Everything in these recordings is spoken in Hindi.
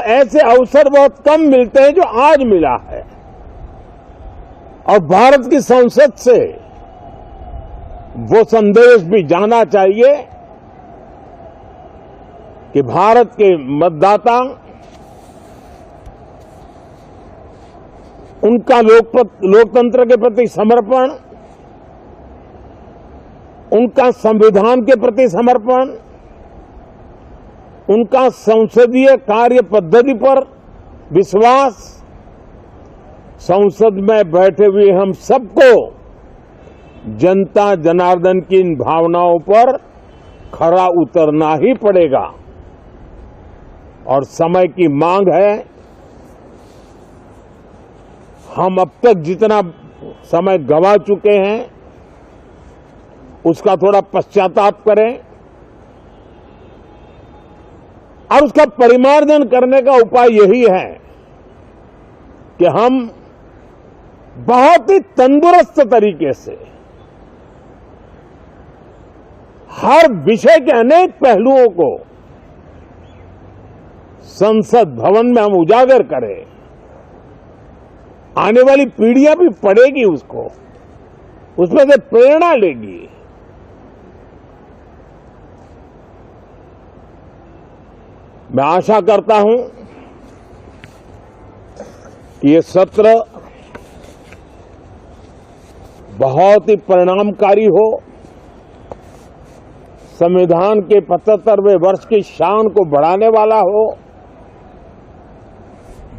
ऐसे अवसर बहुत कम मिलते हैं जो आज मिला है। और भारत की संसद से वो संदेश भी जाना चाहिए कि भारत के मतदाता उनका लोकतंत्र के प्रति समर्पण, उनका संविधान के प्रति समर्पण, उनका संसदीय कार्य पद्धति पर विश्वास, संसद में बैठे हुए हम सबको जनता जनार्दन की इन भावनाओं पर खरा उतरना ही पड़ेगा। और समय की मांग है, हम अब तक जितना समय गंवा चुके हैं उसका थोड़ा पश्चाताप करें और उसका परिमार्जन करने का उपाय यही है कि हम बहुत ही तंदुरुस्त तरीके से हर विषय के अनेक पहलुओं को संसद भवन में हम उजागर करें। आने वाली पीढ़ियां भी पढ़ेगी उसको, उसमें से प्रेरणा लेगी। मैं आशा करता हूं कि ये सत्र बहुत ही परिणामकारी हो, संविधान के 75वें वर्ष की शान को बढ़ाने वाला हो,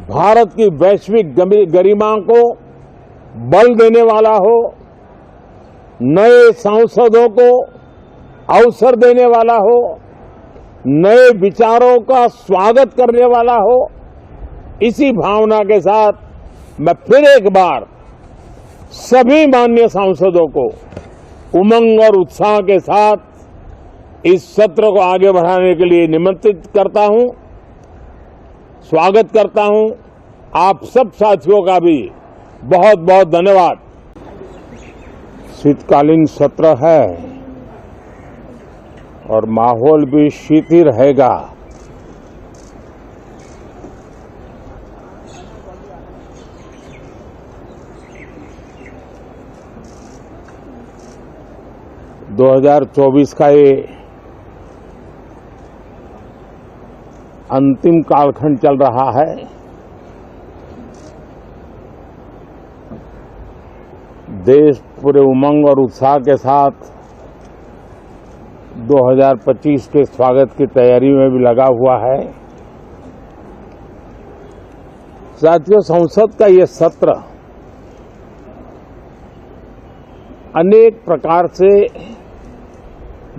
भारत की वैश्विक गरिमा को बल देने वाला हो, नए सांसदों को अवसर देने वाला हो, नए विचारों का स्वागत करने वाला हो। इसी भावना के साथ मैं फिर एक बार सभी माननीय सांसदों को उमंग और उत्साह के साथ इस सत्र को आगे बढ़ाने के लिए निमंत्रित करता हूं, स्वागत करता हूं। आप सब साथियों का भी बहुत बहुत धन्यवाद। शीतकालीन सत्र है और माहौल भी शीत ही रहेगा। दो 2024 का ये अंतिम कालखंड चल रहा है। देश पूरे उमंग और उत्साह के साथ 2025 के स्वागत की तैयारी में भी लगा हुआ है। साथियों, संसद का ये सत्र अनेक प्रकार से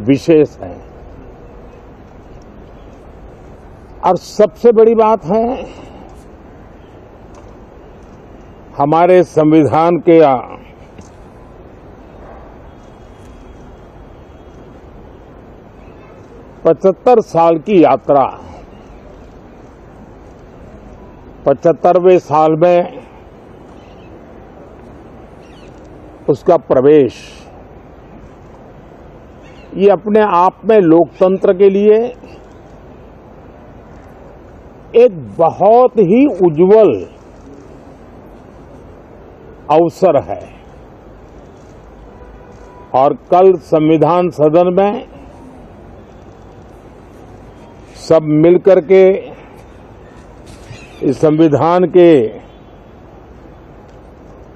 विशेष है और सबसे बड़ी बात है, हमारे संविधान के 75 साल की यात्रा, 75वें साल में उसका प्रवेश, ये अपने आप में लोकतंत्र के लिए एक बहुत ही उज्जवल अवसर है। और कल संविधान सदन में सब मिलकर के इस संविधान के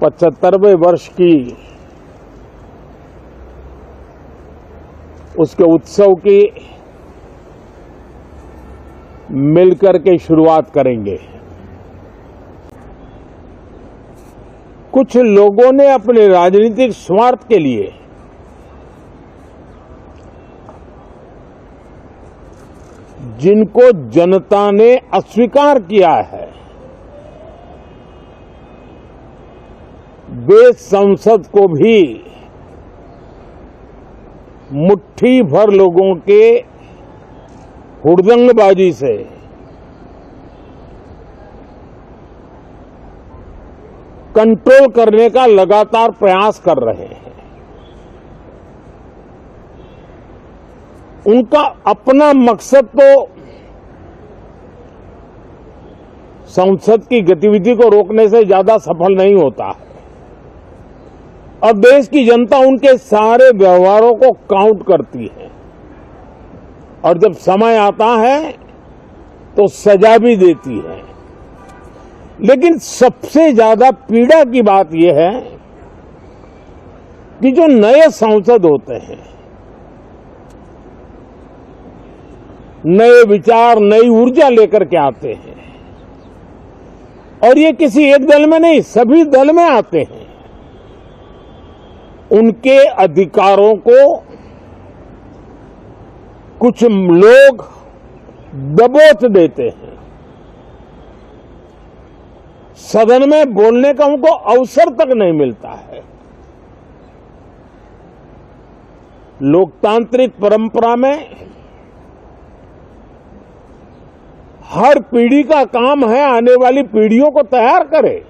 75वें वर्ष की उसके उत्सव की मिलकर के शुरुआत करेंगे। कुछ लोगों ने अपने राजनीतिक स्वार्थ के लिए जिनको जनता ने अस्वीकार किया है, वे संसद को भी मुट्ठी भर लोगों के हुड़दंगबाजी से कंट्रोल करने का लगातार प्रयास कर रहे हैं। उनका अपना मकसद तो संसद की गतिविधि को रोकने से ज्यादा सफल नहीं होता है और देश की जनता उनके सारे व्यवहारों को काउंट करती है और जब समय आता है तो सजा भी देती है। लेकिन सबसे ज्यादा पीड़ा की बात यह है कि जो नए सांसद होते हैं, नए विचार, नई ऊर्जा लेकर के आते हैं और ये किसी एक दल में नहीं, सभी दल में आते हैं, उनके अधिकारों को कुछ लोग दबोच देते हैं। सदन में बोलने का उनको अवसर तक नहीं मिलता है। लोकतांत्रिक परंपरा में हर पीढ़ी का काम है आने वाली पीढ़ियों को तैयार करे,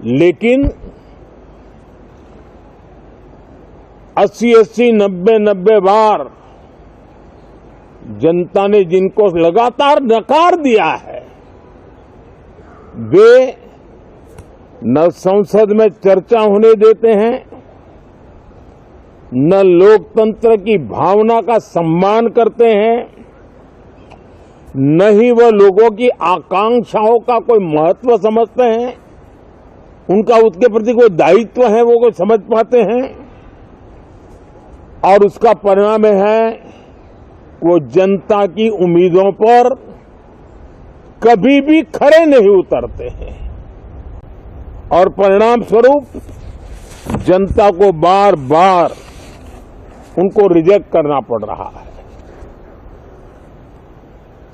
लेकिन 80-80, 90-90 बार जनता ने जिनको लगातार नकार दिया है, वे न संसद में चर्चा होने देते हैं, न लोकतंत्र की भावना का सम्मान करते हैं, न ही वह लोगों की आकांक्षाओं का कोई महत्व समझते हैं, उनका उसके प्रति कोई दायित्व है वो कोई समझ पाते हैं। और उसका परिणाम है वो जनता की उम्मीदों पर कभी भी खरे नहीं उतरते हैं और परिणाम स्वरूप जनता को बार बार उनको रिजेक्ट करना पड़ रहा है।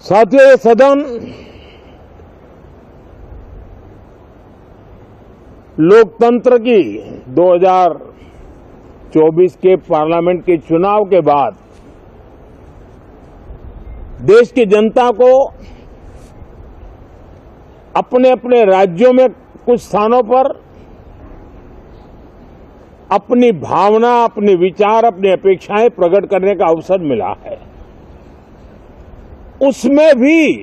साथियों, ये सदन लोकतंत्र की 2024 के पार्लियामेंट के चुनाव के बाद देश की जनता को अपने अपने राज्यों में कुछ स्थानों पर अपनी भावना, अपने विचार, अपनी अपेक्षाएं प्रकट करने का अवसर मिला है। उसमें भी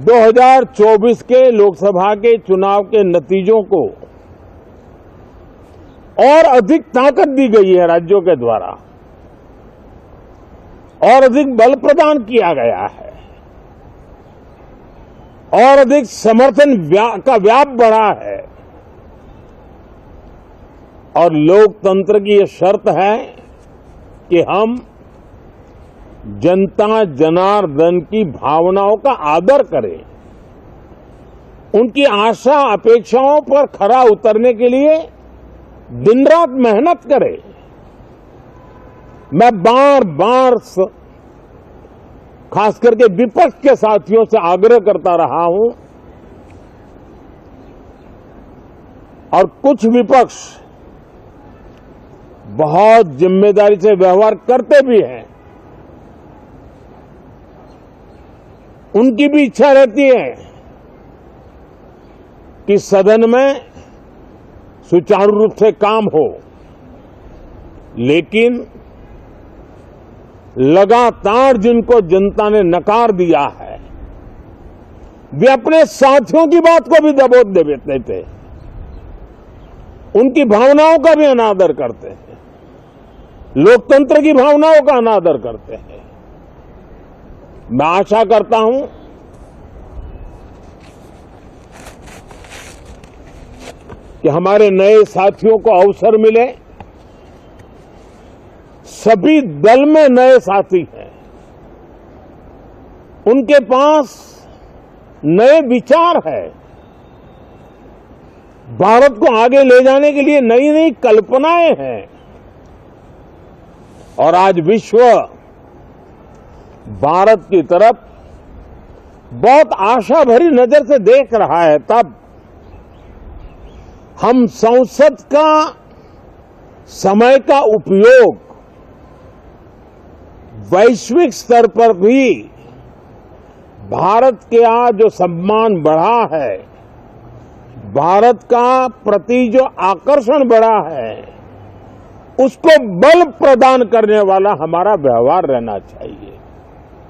2024 के लोकसभा के चुनाव के नतीजों को और अधिक ताकत दी गई है राज्यों के द्वारा और अधिक बल प्रदान किया गया है और अधिक समर्थन का व्याप बढ़ा है और लोकतंत्र की यह शर्त है कि हम जनता जनार्दन की भावनाओं का आदर करें, उनकी आशा अपेक्षाओं पर खरा उतरने के लिए दिन रात मेहनत करें। मैं बार बार खास करके विपक्ष के साथियों से आग्रह करता रहा हूं और कुछ विपक्ष बहुत जिम्मेदारी से व्यवहार करते भी हैं। उनकी भी इच्छा रहती है कि सदन में सुचारू रूप से काम हो, लेकिन लगातार जिनको जनता ने नकार दिया है, वे अपने साथियों की बात को भी दबोच देते थे, उनकी भावनाओं का भी अनादर करते हैं, लोकतंत्र की भावनाओं का अनादर करते हैं। मैं आशा करता हूं कि हमारे नए साथियों को अवसर मिले। सभी दल में नए साथी हैं, उनके पास नए विचार है, भारत को आगे ले जाने के लिए नई नई कल्पनाएं हैं और आज विश्व भारत की तरफ बहुत आशा भरी नजर से देख रहा है। तब हम संसद का समय का उपयोग वैश्विक स्तर पर भी भारत के आज जो सम्मान बढ़ा है, भारत का प्रति जो आकर्षण बढ़ा है, उसको बल प्रदान करने वाला हमारा व्यवहार रहना चाहिए।